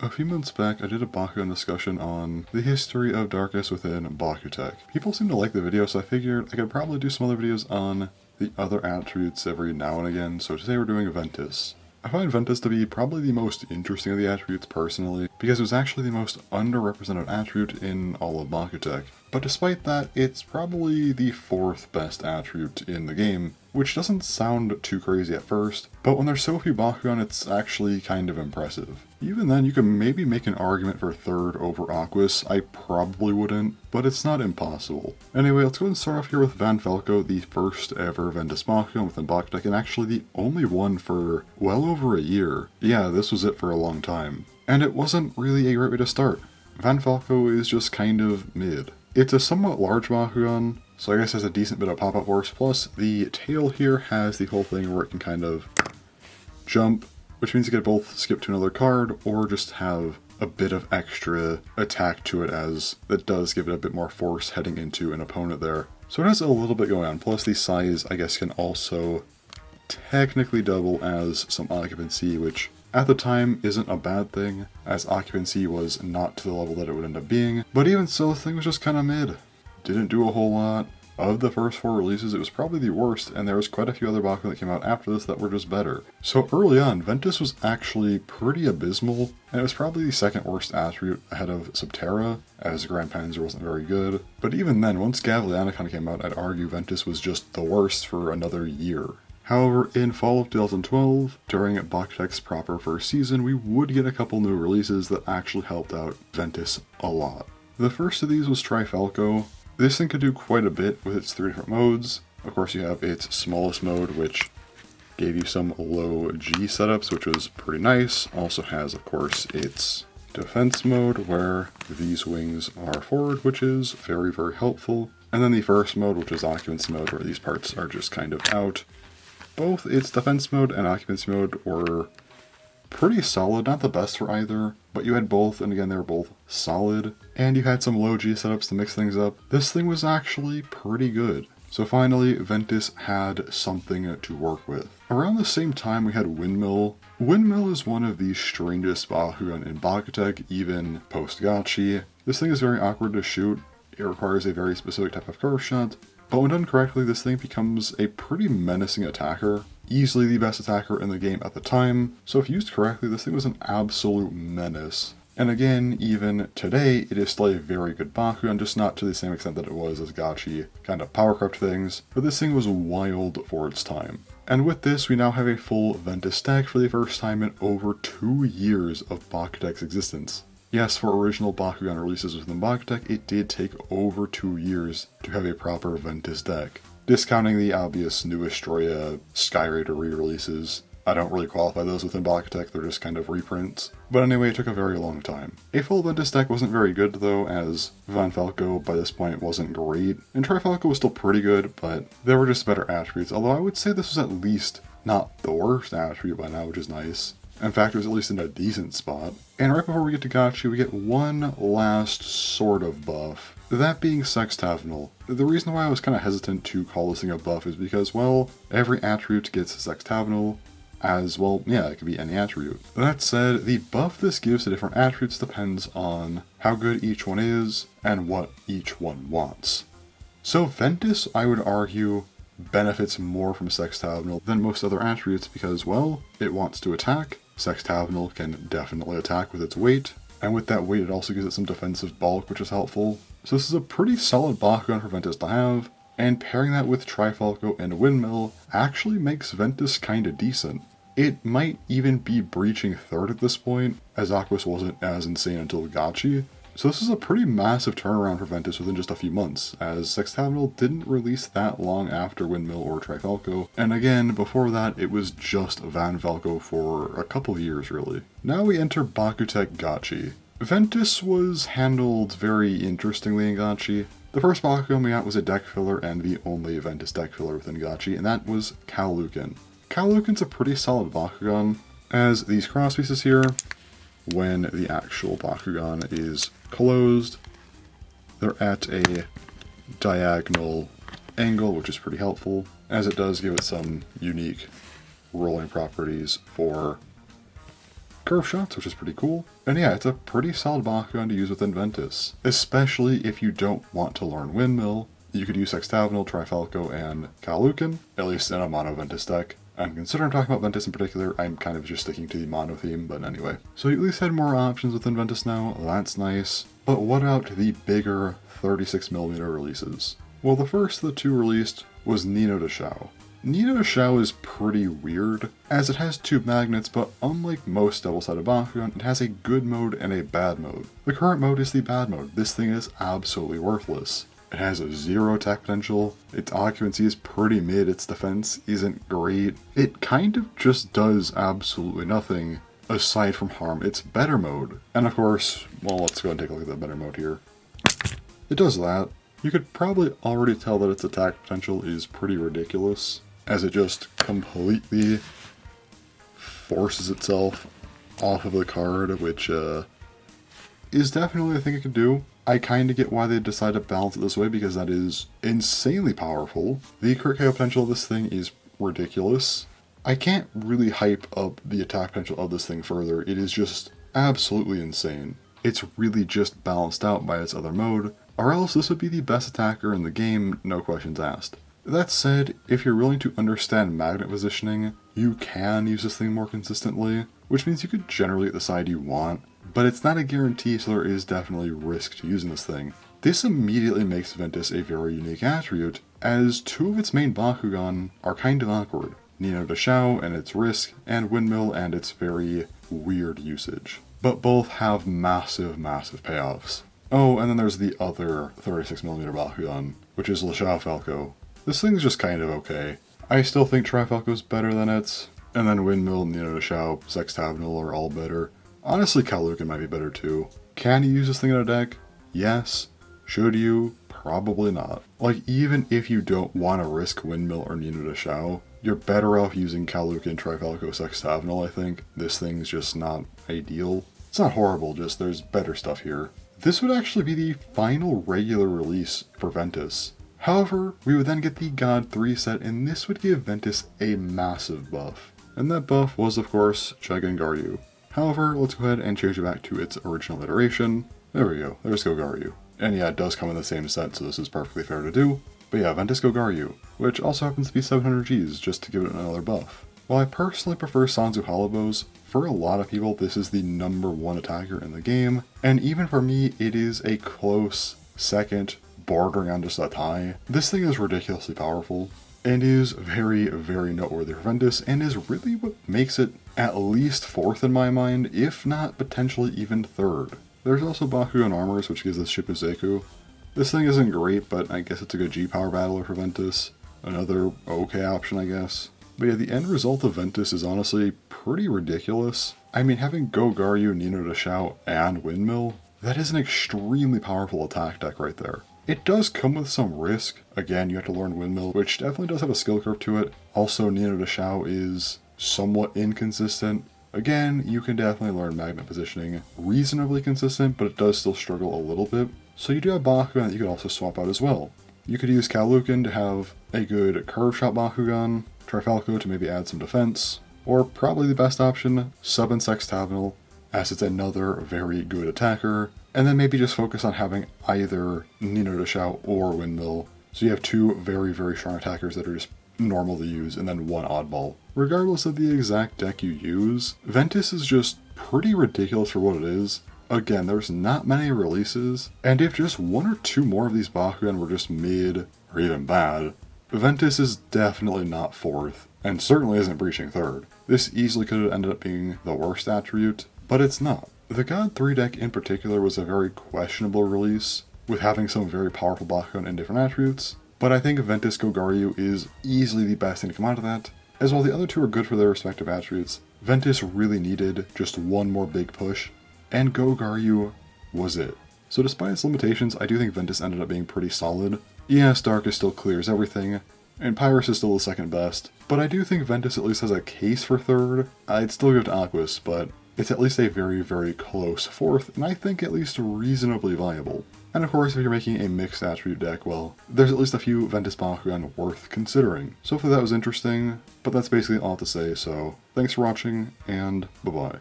A few months back, I did a Bakugan discussion on the history of darkness within BakuTech. People seem to like the video, so I figured I could probably do some other videos on the other attributes every now and again, so today we're doing Ventus. I find Ventus to be probably the most interesting of the attributes personally, because it was actually the most underrepresented attribute in all of BakuTech. But despite that, it's probably the fourth best attribute in the game, which doesn't sound too crazy at first, but when there's so few Bakugan, it's actually kind of impressive. Even then, you could maybe make an argument for third over Aquas. I probably wouldn't, but it's not impossible. Anyway, let's go and start off here with Van Falco, the first ever Ventus Bakugan within BakuTech, and actually the only one for well over a year. Yeah, this was it for a long time. And it wasn't really a great way to start. Van Falco is just kind of mid. It's a somewhat large Bakugan, so I guess it has a decent bit of pop-up force, plus the tail here has the whole thing where it can kind of jump, which means you can both skip to another card, or just have a bit of extra attack to it, as that does give it a bit more force heading into an opponent there. So it has a little bit going on, plus the size, I guess, can also technically double as some occupancy, which at the time isn't a bad thing, as occupancy was not to the level that it would end up being, but even so, the thing was just kind of mid. Didn't do a whole lot. Of the first 4 releases, it was probably the worst, and there was quite a few other Bakugan that came out after this that were just better. So early on, Ventus was actually pretty abysmal, and it was probably the second worst attribute ahead of Subterra, as Grand Panzer wasn't very good. But even then, once Gavilianicon came out, I'd argue Ventus was just the worst for another year. However, in fall of 2012, during BakuTech's proper first season, we would get a couple new releases that actually helped out Ventus a lot. The first of these was Trifalco. This thing could do quite a bit with its 3 different modes. Of course, you have its smallest mode, which gave you some low G setups, which was pretty nice. Also has, of course, its defense mode, where these wings are forward, which is very, very helpful. And then the first mode, which is occupancy mode, where these parts are just kind of out. Both its defense mode and occupancy mode were pretty solid, not the best for either, but you had both, and again, they were both solid, and you had some low G setups to mix things up. This thing was actually pretty good. So finally, Ventus had something to work with. Around the same time, we had Windmill. Windmill is one of the strangest Bakugan in BakuTech, even post-Gachi. This thing is very awkward to shoot. It requires a very specific type of curve shot, but when done correctly, this thing becomes a pretty menacing attacker. Easily the best attacker in the game at the time, so if used correctly, this thing was an absolute menace. And again, even today, it is still a very good Bakugan, just not to the same extent that it was as Gachi kind of power corrupt things, but this thing was wild for its time. And with this, we now have a full Ventus deck for the first time in over 2 years of BakuTech's existence. Yes, for original Bakugan releases within BakuTech, it did take over 2 years to have a proper Ventus deck. Discounting the obvious New Astroya Skyraider re-releases. I don't really qualify those within BakuTech, they're just kind of reprints. But anyway, it took a very long time. A full Ventus deck wasn't very good though, as Van Falco by this point wasn't great, and Trifalco was still pretty good, but there were just better attributes, although I would say this was at least not the worst attribute by now, which is nice. In fact, it was at least in a decent spot. And right before we get to Gachi, we get one last sort of buff. That being Sextavinal. The reason why I was kind of hesitant to call this thing a buff is because, well, every attribute gets Sextavinal, as well, yeah, it could be any attribute. That said, the buff this gives to different attributes depends on how good each one is and what each one wants. So Ventus, I would argue, benefits more from Sextavinal than most other attributes because, well, it wants to attack. Sextavinal can definitely attack with its weight, and with that weight it also gives it some defensive bulk, which is helpful. So this is a pretty solid Bakugan for Ventus to have, and pairing that with Trifalco and Windmill actually makes Ventus kinda decent. It might even be breaching third at this point, as Aquas wasn't as insane until Gachi. So this is a pretty massive turnaround for Ventus within just a few months, as Sextavinal didn't release that long after Windmill or Trifalco, and again, before that, it was just Van Falco for a couple years, really. Now we enter BakuTech Gachi. Ventus was handled very interestingly in Gachi. The first Bakugan we got was a deck filler and the only Ventus deck filler within Gachi, and that was Kalukin. Kalukin's a pretty solid Bakugan, as these cross pieces here, when the actual Bakugan is closed, they're at a diagonal angle, which is pretty helpful, as it does give it some unique rolling properties for curve shots, which is pretty cool. And yeah, it's a pretty solid Bakugan to use within Ventus, especially if you don't want to learn Windmill. You could use Sextavinal, Trifalco, and Kalukin, at least in a mono Ventus deck. And considering I'm talking about Ventus in particular, I'm kind of just sticking to the mono theme, but anyway. So you at least had more options within Ventus now, that's nice. But what about the bigger 36mm releases? Well, the first of the two released was Nino de Shao. Nino de Shao is pretty weird, as it has two magnets, but unlike most double-sided Bakugan, it has a good mode and a bad mode. The current mode is the bad mode. This thing is absolutely worthless. It has a 0 attack potential, its occupancy is pretty mid, its defense isn't great. It kind of just does absolutely nothing aside from harm its better mode. And of course, well, let's go and take a look at the better mode here. It does that. You could probably already tell that its attack potential is pretty ridiculous, as it just completely forces itself off of the card, which is definitely a thing it could do. I kind of get why they decided to balance it this way, because that is insanely powerful. The crit KO potential of this thing is ridiculous. I can't really hype up the attack potential of this thing further. It is just absolutely insane. It's really just balanced out by its other mode, or else this would be the best attacker in the game, no questions asked. That said, if you're willing to understand magnet positioning, you can use this thing more consistently, which means you could generally get the side you want, but it's not a guarantee, so there is definitely risk to using this thing. This immediately makes Ventus a very unique attribute, as two of its main Bakugan are kind of awkward. Nino de Shao and its risk, and Windmill and its very weird usage. But both have massive, massive payoffs. Oh, and then there's the other 36mm Bakugan, which is LeShao Falco. This thing's just kind of okay. I still think Trifalco's better than it, and then Windmill, Nino de Shao, Sextavinal are all better. Honestly, Kalukin might be better too. Can you use this thing in a deck? Yes. Should you? Probably not. Like, even if you don't want to risk Windmill or Nino de Shao, you're better off using Kalukin, Trifalco, Sextavinal, I think. This thing's just not ideal. It's not horrible, just there's better stuff here. This would actually be the final regular release for Ventus. However, we would then get the God 3 set, and this would give Ventus a massive buff. And that buff was, of course, Chigengaryu. However, let's go ahead and change it back to its original iteration. There we go, there's Gogaryu. And yeah, it does come in the same set, so this is perfectly fair to do. But yeah, Ventus Gogaryu, which also happens to be 700 Gs, just to give it another buff. While I personally prefer Sanzu Holobos, for a lot of people this is the #1 attacker in the game, and even for me it is a close second, bordering on just a tie. This thing is ridiculously powerful, and is very, very noteworthy for Ventus, and is really what makes it at least 4th in my mind, if not potentially even 3rd. There's also Bakugan Armors, which gives us Shipuzeku. This thing isn't great, but I guess it's a good G-Power battler for Ventus. Another okay option, I guess. But yeah, the end result of Ventus is honestly pretty ridiculous. I mean, having Gogaryu, Nino de Shao, and Windmill, that is an extremely powerful attack deck right there. It does come with some risk. Again, you have to learn Windmill, which definitely does have a skill curve to it. Also, Nino de Shao is somewhat inconsistent. Again, you can definitely learn magnet positioning reasonably consistent, but it does still struggle a little bit. So you do have Bakugan that you could also swap out as well. You could use Kalukin to have a good curve shot Bakugan, Trifalco to maybe add some defense, or probably the best option, sub and Sextavinal, as it's another very good attacker, and then maybe just focus on having either Nino de Shao or Windmill, so you have two very, very strong attackers that are just normal to use, and then one oddball. Regardless of the exact deck you use, Ventus is just pretty ridiculous for what it is. Again, there's not many releases, and if just one or two more of these Bakugan were just mid, or even bad, Ventus is definitely not 4th, and certainly isn't breaching 3rd. This easily could have ended up being the worst attribute, but it's not. The God 3 deck in particular was a very questionable release, with having some very powerful Bakugan and different attributes, but I think Ventus Gogaryu is easily the best thing to come out of that. As while the other two are good for their respective attributes, Ventus really needed just one more big push, and Gogaryu was it. So despite its limitations, I do think Ventus ended up being pretty solid. Yes, Darkus still clears everything, and Pyrus is still the second best, but I do think Ventus at least has a case for 3rd. I'd still give it to Aquas, but it's at least a very, very close 4th, and I think at least reasonably viable. And of course, if you're making a mixed attribute deck, well, there's at least a few Ventus Bakugan worth considering. So hopefully that was interesting, but that's basically all to say, so thanks for watching, and bye-bye.